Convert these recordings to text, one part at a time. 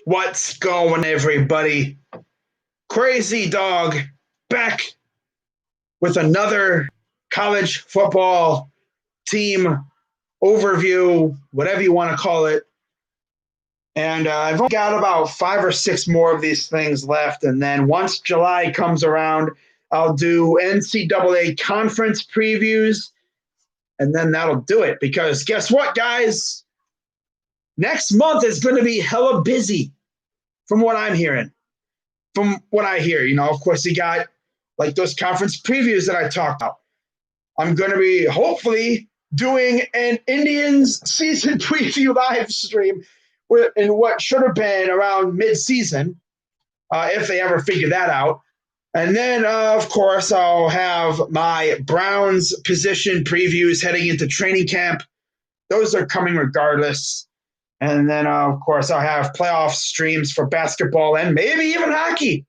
What's going, everybody? Crazy Dog back with another college football team overview, whatever you want to call it. And I've only got about 5 or 6 more of these things left. And then once July comes around, I'll do NCAA conference previews. And then that'll do it. Because guess what, guys? Next month is going to be hella busy from what I'm hearing. From what I hear, of course, you got like those conference previews that I talked about. I'm going to be hopefully doing an Indians season preview live stream in what should have been around mid-season, if they ever figure that out. And then, of course, I'll have my Browns position previews heading into training camp. Those are coming regardless. And then, of course, I'll have playoff streams for basketball and maybe even hockey.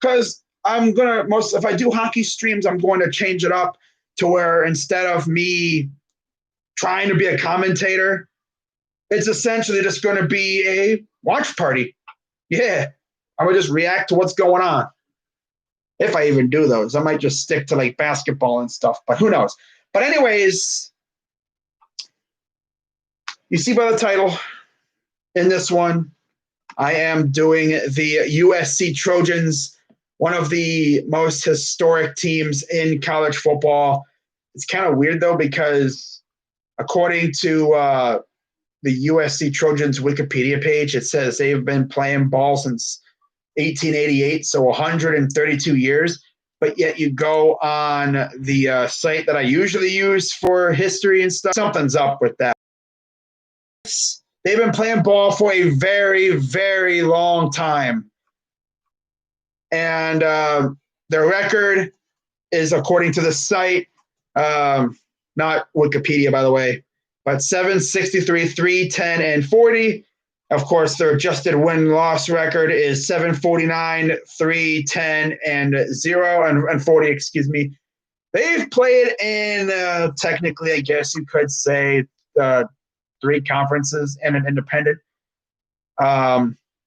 Because if I do hockey streams, I'm going to change it up to where instead of me trying to be a commentator, it's essentially just going to be a watch party. Yeah, I would just react to what's going on. If I even do those, I might just stick to like basketball and stuff, but who knows? But anyways, you see by the title in this one, I am doing the USC Trojans, one of the most historic teams in college football. It's kind of weird, though, because according to the USC Trojans Wikipedia page, it says they've been playing ball since 1888, so 132 years. But yet you go on the site that I usually use for history and stuff, something's up with that. They've been playing ball for a very, very long time. And their record is, according to the site, not Wikipedia, by the way, but 763, 310, and 40. Of course, their adjusted win-loss record is 749, 310, and 0, and 40, excuse me. They've played in, technically, I guess you could say, 3 conferences and an independent.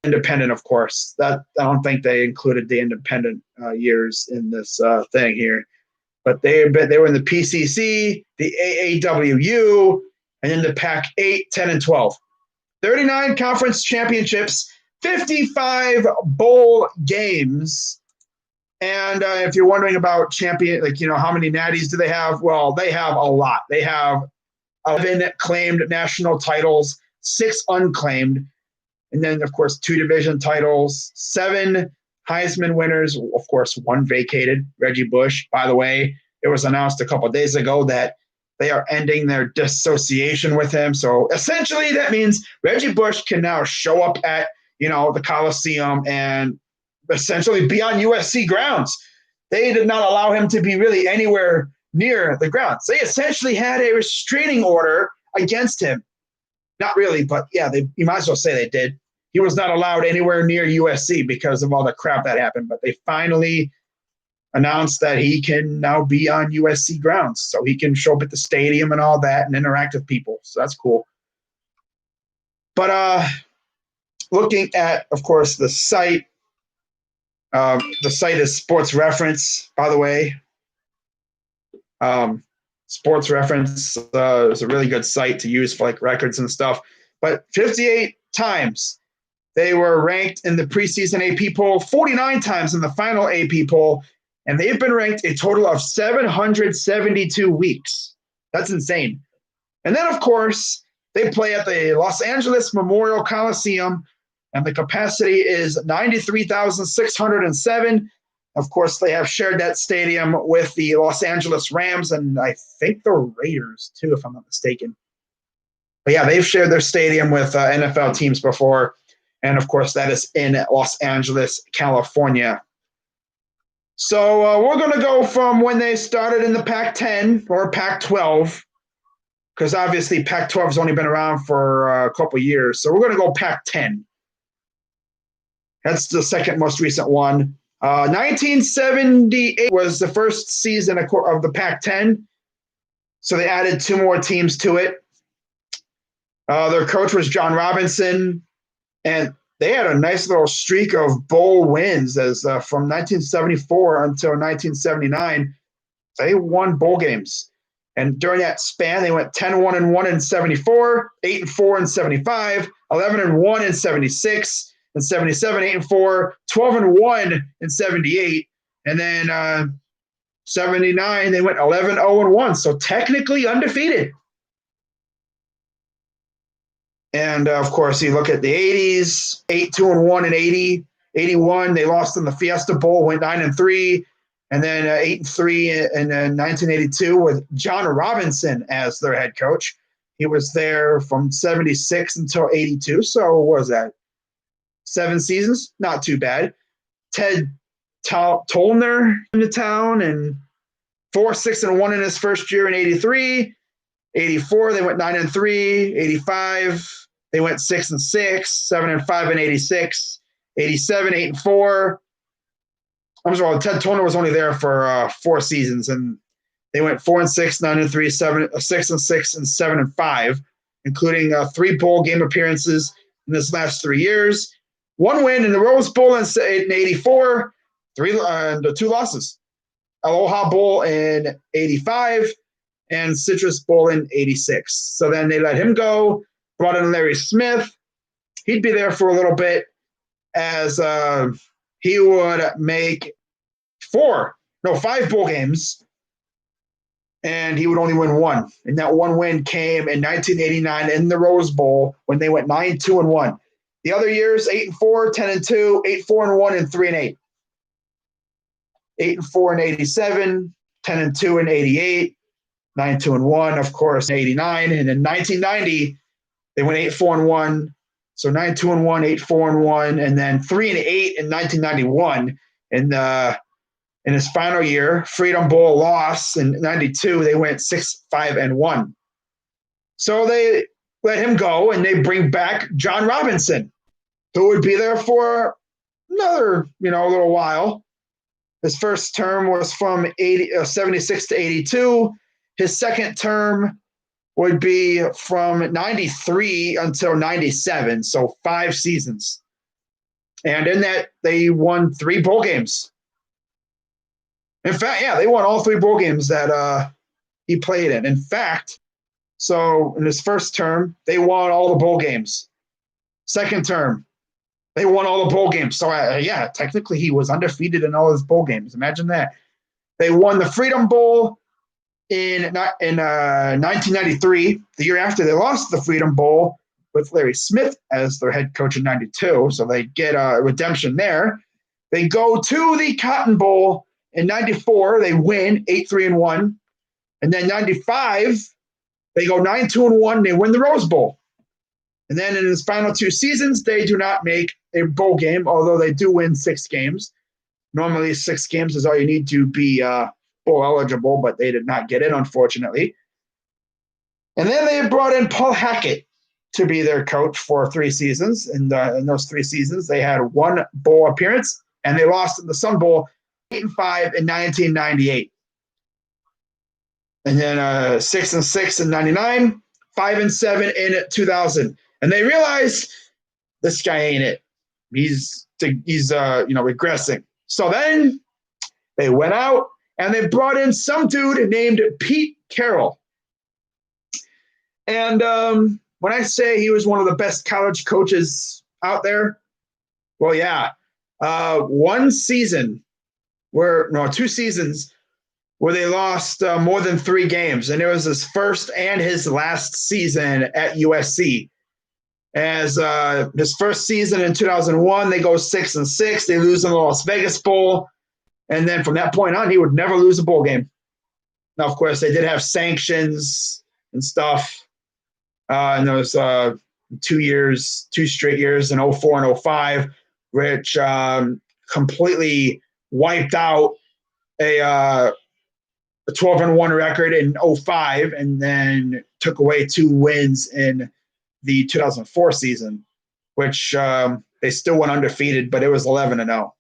Independent, of course. That I don't think they included the independent years in this thing here. But they were in the PCC, the AAWU, and then the Pac-8, 10, and 12. 39 conference championships, 55 bowl games. And if you're wondering about how many natties do they have? Well, they have a lot. They have 11 claimed national titles, 6 unclaimed, and then, of course, 2 division titles, 7 Heisman winners, of course, 1 vacated, Reggie Bush. By the way, it was announced a couple of days ago that they are ending their dissociation with him. So essentially that means Reggie Bush can now show up at, the Coliseum and essentially be on USC grounds. They did not allow him to be really anywhere near the grounds. They essentially had a restraining order against him. Not really, but yeah, you might as well say they did. He was not allowed anywhere near USC because of all the crap that happened, but they finally announced that he can now be on USC grounds, so he can show up at the stadium and all that and interact with people. So that's cool. But looking at, of course, the site is Sports Reference, by the way. Sports Reference is a really good site to use for like records and stuff. But 58 times they were ranked in the preseason AP poll, 49 times in the final AP poll, and they've been ranked a total of 772 weeks. That's insane. And then, of course, they play at the Los Angeles Memorial Coliseum, and the capacity is 93,607. Of course, they have shared that stadium with the Los Angeles Rams and I think the Raiders, too, if I'm not mistaken. But yeah, they've shared their stadium with NFL teams before. And of course, that is in Los Angeles, California. So we're going to go from when they started in the Pac-10 or Pac-12, because obviously Pac-12 has only been around for a couple of years. So we're going to go Pac-10. That's the second most recent one. 1978 was the first season of the Pac-10. So they added 2 more teams to it. Their coach was John Robinson. And they had a nice little streak of bowl wins as from 1974 until 1979. They won bowl games. And during that span, they went 10-1-1 in 74, 8-4 in 75, 11-1 in 76, and 77, 8-4, 12-1 in 78. And then 79, they went 11-0-1. So technically undefeated. And of course, you look at the 80s, 8-2-1 in 80, 81. They lost in the Fiesta Bowl, went 9-3. And then 8-3 in 1982 with John Robinson as their head coach. He was there from 76 until 82. So what was that? 7 seasons? Not too bad. Ted Tollner in the town, and 4-6-1 in his first year in 83. 84, they went 9-3. 85, they went 6-6. 7-5 in 86. 87, 8-4. I'm sorry, Ted Tollner was only there for 4 seasons, and they went 4-6, 9-3, 6-6, and 7-5, including 3 bowl game appearances in this last 3 years. 1 win in the Rose Bowl in 84, 2 losses. Aloha Bowl in 85, and Citrus Bowl in 86. So then they let him go, brought in Larry Smith. He'd be there for a little bit as he would make 5 bowl games, and he would only win 1. And that 1 win came in 1989 in the Rose Bowl when they went 9-2-1. The other years, 8-4, 10-2, 8-4-1, and 3-8. 8-4 in 87, 10-2 in 88, 9-2-1, of course, in 89. And in 1990, they went 8-4-1. So 9-2-1, 8-4-1, and then 3-8 in 1991. In his final year, Freedom Bowl loss in 92, they went 6-5-1. So they let him go, and they bring back John Robinson, who would be there for another, little while. His first term was from 76 to 82. His second term would be from 93 until 97, so 5 seasons. And in that, they won 3 bowl games. In fact, they won all 3 bowl games that he played in. In fact, so in his first term, they won all the bowl games. Second term, they won all the bowl games. So, technically he was undefeated in all his bowl games. Imagine that. They won the Freedom Bowl in 1993, the year after they lost the Freedom Bowl with Larry Smith as their head coach in 92. So they get a redemption there. They go to the Cotton Bowl in 94. They win 8-3-1. And then 95, they go 9-2-1. They win the Rose Bowl. And then in his final 2 seasons, they do not make a bowl game, although they do win 6 games. Normally 6 games is all you need to be bowl eligible, but they did not get in, unfortunately. And then they brought in Paul Hackett to be their coach for 3 seasons. And in those 3 seasons, they had 1 bowl appearance, and they lost in the Sun Bowl 8-5 in 1998. And then 6-6 in 99, 5-7 in 2000. And they realized this guy ain't it. He's regressing. So then they went out and they brought in some dude named Pete Carroll. And when I say he was one of the best college coaches out there, well, 2 seasons where they lost more than 3 games. And it was his first and his last season at USC. As his first season in 2001, they go 6-6. They lose in the Las Vegas Bowl. And then from that point on, he would never lose a bowl game. Now, of course, they did have sanctions and stuff in those 2 straight years in 04 and 05, which completely wiped out a 12-1 record in 05, and then took away 2 wins in the 2004 season, which they still went undefeated, but it was 11-0.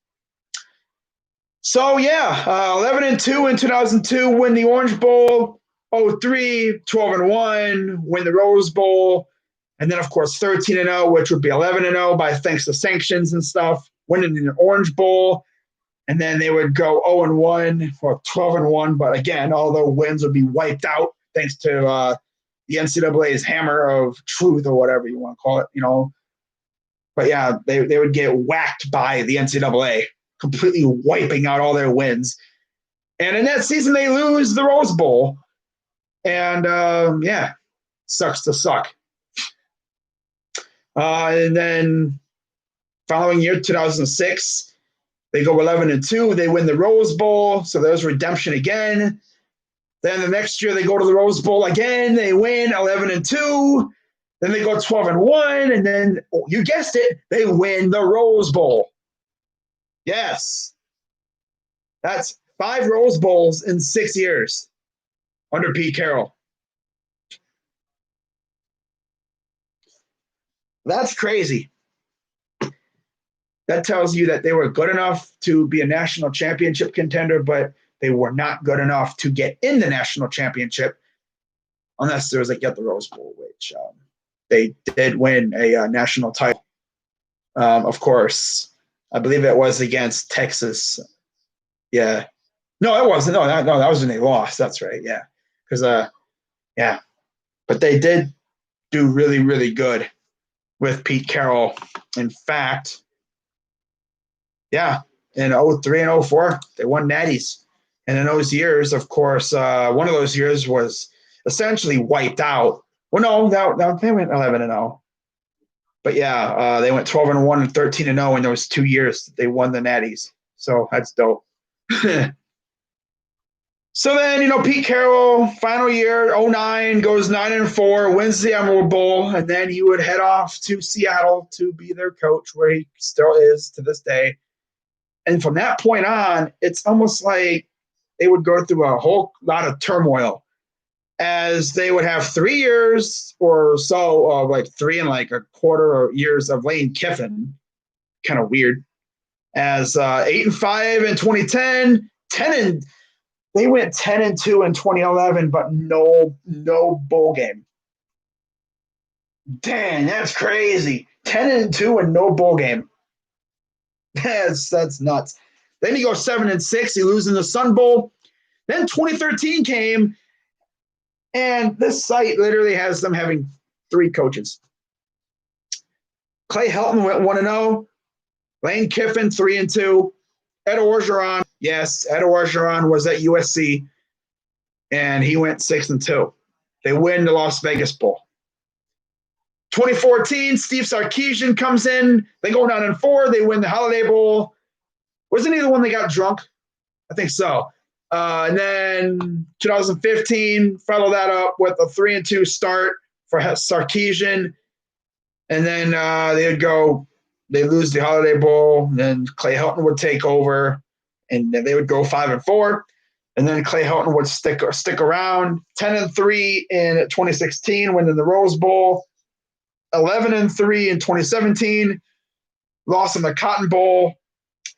So 11-2 in 2002, win the Orange Bowl. 03, 12-1, win the Rose Bowl. And then, of course, 13-0, which would be 11-0 by thanks to sanctions and stuff, winning in an Orange Bowl. And then they would go 0-1 or 12-1. But again, all the wins would be wiped out thanks to the NCAA's hammer of truth or whatever you want to call it, But yeah, they would get whacked by the NCAA, completely wiping out all their wins. And in that season, they lose the Rose Bowl. And sucks to suck. And then following year, 2006, they go 11-2. They win the Rose Bowl, so there's redemption again. Then the next year, they go to the Rose Bowl again. They win 11-2. Then they go 12-1, and then you guessed it, they win the Rose Bowl. Yes, that's 5 Rose Bowls in 6 years under Pete Carroll. That's crazy. That tells you that they were good enough to be a national championship contender, but they were not good enough to get in the national championship unless there was the Rose Bowl, which they did win a national title. Of course, I believe it was against Texas. Yeah. No, it wasn't. No, that was when they lost. That's right. Yeah. Because, but they did do really, really good with Pete Carroll. In fact, in 03 and 04, they won natties. And in those years, of course, one of those years was essentially wiped out. Well, no, they went 11-0. But they went 12-1 and 13-0 in those 2 years. They won the natties. So that's dope. So then, Pete Carroll, final year, 2009, goes 9-4, wins the Emerald Bowl, and then he would head off to Seattle to be their coach, where he still is to this day. And from that point on, it's almost like they would go through a whole lot of turmoil, as they would have 3 years or so of 3 and a quarter years of Lane Kiffin. Kind of weird. As 8-5 in 2010, they went 10-2 in 2011, but no bowl game. Dang, that's crazy. 10-2 and no bowl game. That's nuts. Then you go 7-6, you lose in the Sun Bowl. Then 2013 came, and this site literally has them having 3 coaches. Clay Helton went 1-0. Lane Kiffin 3-2. Ed Orgeron, yes, Ed Orgeron was at USC, and he went 6-2. They win the Las Vegas Bowl. 2014, Steve Sarkisian comes in. They go 9-4. They win the Holiday Bowl. Wasn't he the one that got drunk? I think so. And then 2015, follow that up with a 3-2 start for Sarkisian. And then they lose the Holiday Bowl. Then Clay Helton would take over, and then they would go 5-4. And then Clay Helton would stick around. 10-3 in 2016, winning the Rose Bowl. 11-3 in 2017, lost in the Cotton Bowl.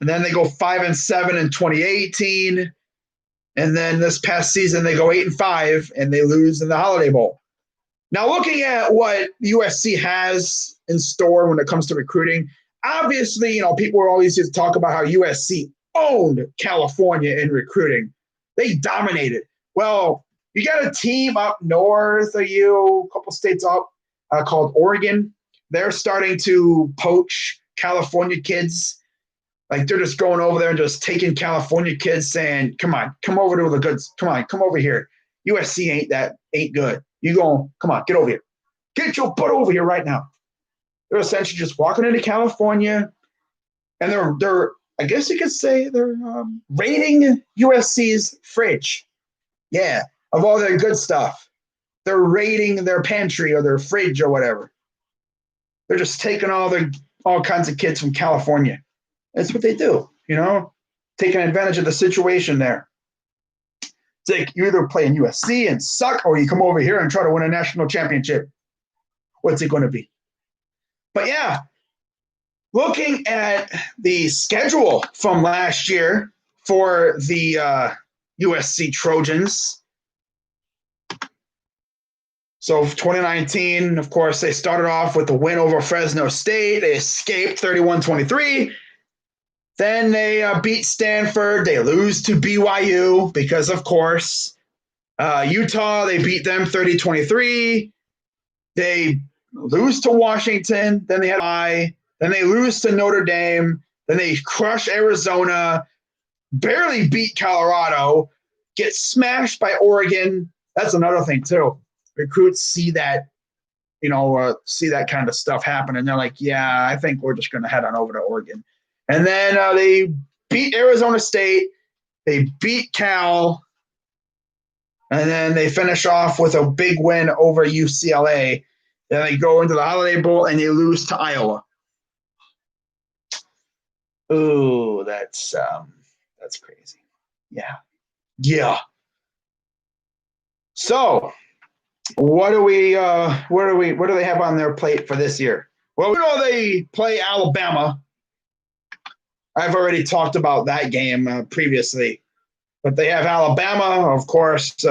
And then they go 5-7 in 2018. And then this past season, they go 8-5, and they lose in the Holiday Bowl. Now, looking at what USC has in store when it comes to recruiting, obviously, people are always used to talk about how USC owned California in recruiting. They dominated. Well, you got a team up north of you, a couple states up, called Oregon. They're starting to poach California kids. They're just going over there and just taking California kids, saying, come on, come over to the goods. Come on, come over here. USC ain't good. Come on, get over here. Get your butt over here right now. They're essentially just walking into California, and they're I guess you could say they're raiding USC's fridge. Yeah, of all their good stuff. They're raiding their pantry or their fridge or whatever. They're just taking all kinds of kids from California. That's what they do, taking advantage of the situation there. It's like you either play in USC and suck, or you come over here and try to win a national championship. What's it going to be? But yeah, looking at the schedule from last year for the USC Trojans. So 2019, of course, they started off with a win over Fresno State. They escaped 31-23. Then they beat Stanford. They lose to BYU because, of course, Utah, they beat them 30-23. They lose to Washington. Then they had Then they lose to Notre Dame. Then they crush Arizona, barely beat Colorado, get smashed by Oregon. That's another thing, too. Recruits see that, see that kind of stuff happen, and they're like, yeah, I think we're just going to head on over to Oregon. And then they beat Arizona State. They beat Cal. And then they finish off with a big win over UCLA. Then they go into the Holiday Bowl and they lose to Iowa. Ooh, that's crazy. Yeah. Yeah. So what do they have on their plate for this year? Well, we know they play Alabama. I've already talked about that game previously. But they have Alabama, of course,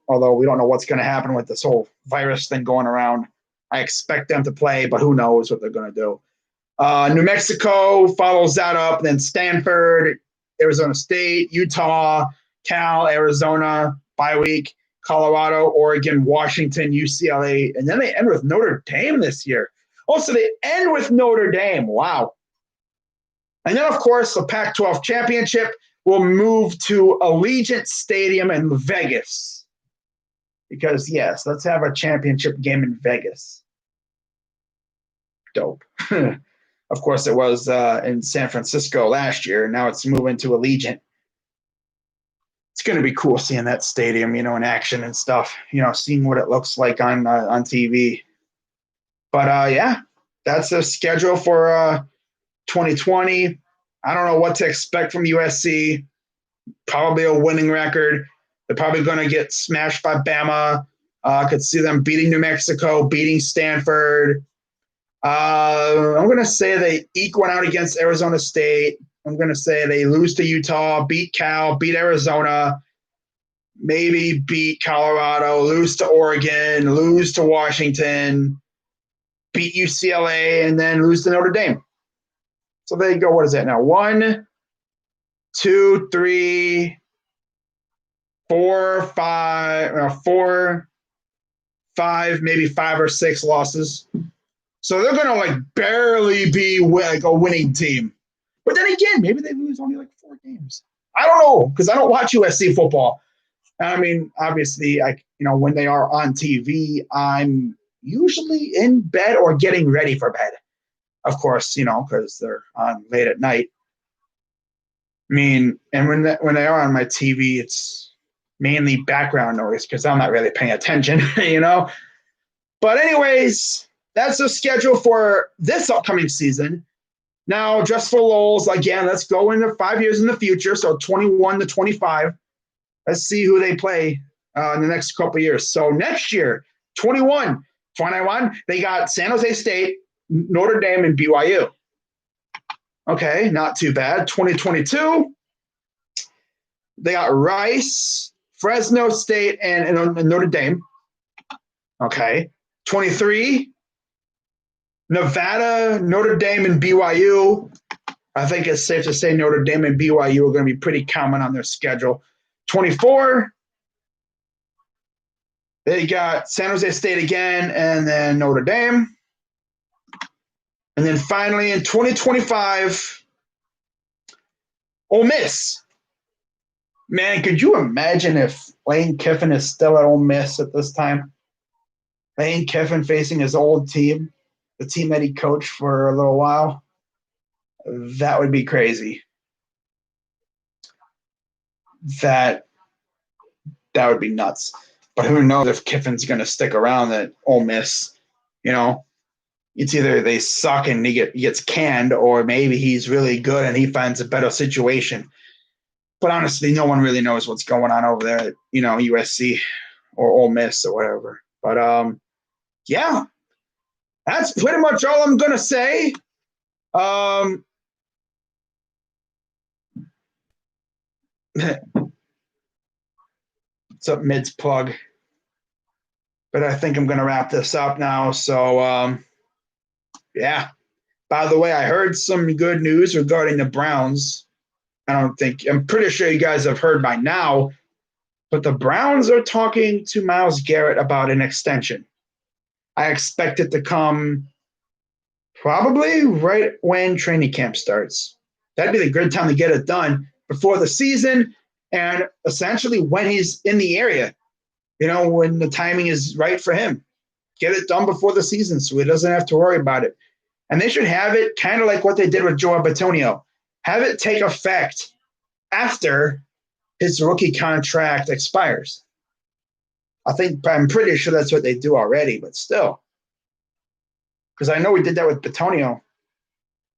although we don't know what's going to happen with this whole virus thing going around. I expect them to play, but who knows what they're going to do. New Mexico follows that up, then Stanford, Arizona State, Utah, Cal, Arizona, bye week, Colorado, Oregon, Washington, UCLA, and then they end with Notre Dame this year. Oh, so they end with Notre Dame. Wow. And then, of course, the Pac-12 championship will move to Allegiant Stadium in Vegas. Because, yes, let's have a championship game in Vegas. Dope. Of course, it was in San Francisco last year. Now it's moving to Allegiant. It's going to be cool seeing that stadium, in action and stuff. Seeing what it looks like on TV. But, yeah, that's the schedule for 2020. I don't know what to expect from USC. Probably a winning record. They're probably going to get smashed by Bama. Could see them beating New Mexico, beating Stanford. I'm going to say they eke one out against Arizona State. I'm going to say they lose to Utah, beat Cal, beat Arizona, maybe beat Colorado, lose to Oregon, lose to Washington, beat UCLA, and then lose to Notre Dame. So they go, what is that now? 1, 2, 3, 4, 5, maybe 5 or 6 losses. So they're going to barely be like a winning team. But then again, maybe they lose only 4 games. I don't know, because I don't watch USC football. I mean, obviously, when they are on TV, I'm usually in bed or getting ready for bed. Of course, because they're on late at night. I mean, and when they are on my TV, it's mainly background noise because I'm not really paying attention, But anyways, that's the schedule for this upcoming season. Now, just for lulz, again, let's go into 5 years in the future, so 21 to 25. Let's see who they play in the next couple of years. So next year, 21, they got San Jose State, Notre Dame, and BYU. Okay, not too bad. 2022, they got Rice, Fresno State, and Notre Dame. Okay. 23, Nevada, Notre Dame, and BYU. I think it's safe to say Notre Dame and BYU are going to be pretty common on their schedule. 24, they got San Jose State again, and then Notre Dame. And then finally in 2025, Ole Miss. Man, could you imagine if Lane Kiffin is still at Ole Miss at this time? Lane Kiffin facing his old team, the team that he coached for a little while. That would be crazy. That would be nuts. But who knows if Kiffin's going to stick around at Ole Miss, It's either they suck and he gets canned, or maybe he's really good and he finds a better situation. But honestly, no one really knows what's going on over there at, USC or Ole Miss or whatever. But, yeah, that's pretty much all I'm going to say. What's up, Mid's plug? But I think I'm going to wrap this up now. So, yeah. By the way, I heard some good news regarding the Browns. I'm pretty sure you guys have heard by now, but the Browns are talking to Myles Garrett about an extension. I expect it to come probably right when training camp starts. That'd be the good time to get it done before the season and essentially when he's in the area, when the timing is right for him. Get it done before the season so he doesn't have to worry about it. And they should have it kind of like what they did with Joe Bitonio. Have it take effect after his rookie contract expires. I'm pretty sure that's what they do already, but still. Because I know we did that with Bitonio.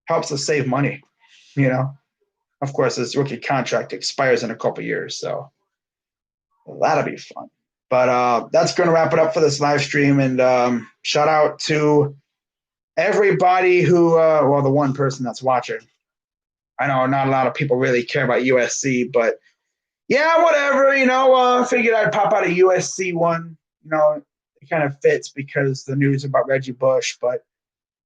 Helps us save money, Of course, his rookie contract expires in a couple years, so that'll be fun. But that's going to wrap it up for this live stream. And shout out to everybody who, the one person that's watching. I know not a lot of people really care about USC, but yeah, whatever, figured I'd pop out a USC one. It kind of fits because the news about Reggie Bush, but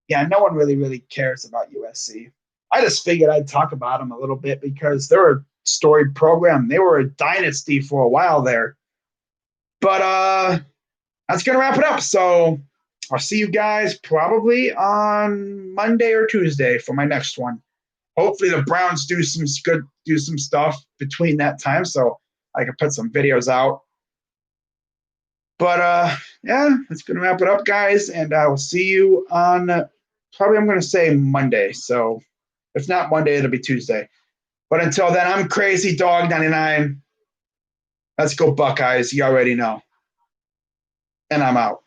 yeah, no one really cares about USC. I just figured I'd talk about them a little bit because they're a storied program. They were a dynasty for a while there. But that's going to wrap it up. So I'll see you guys probably on Monday or Tuesday for my next one. Hopefully the Browns do some stuff between that time so I can put some videos out. But yeah, that's going to wrap it up, guys. And I will see you on probably I'm going to say Monday. So if not Monday, it'll be Tuesday. But until then, I'm Crazy Dog 99. Let's go Buckeyes. You already know. And I'm out.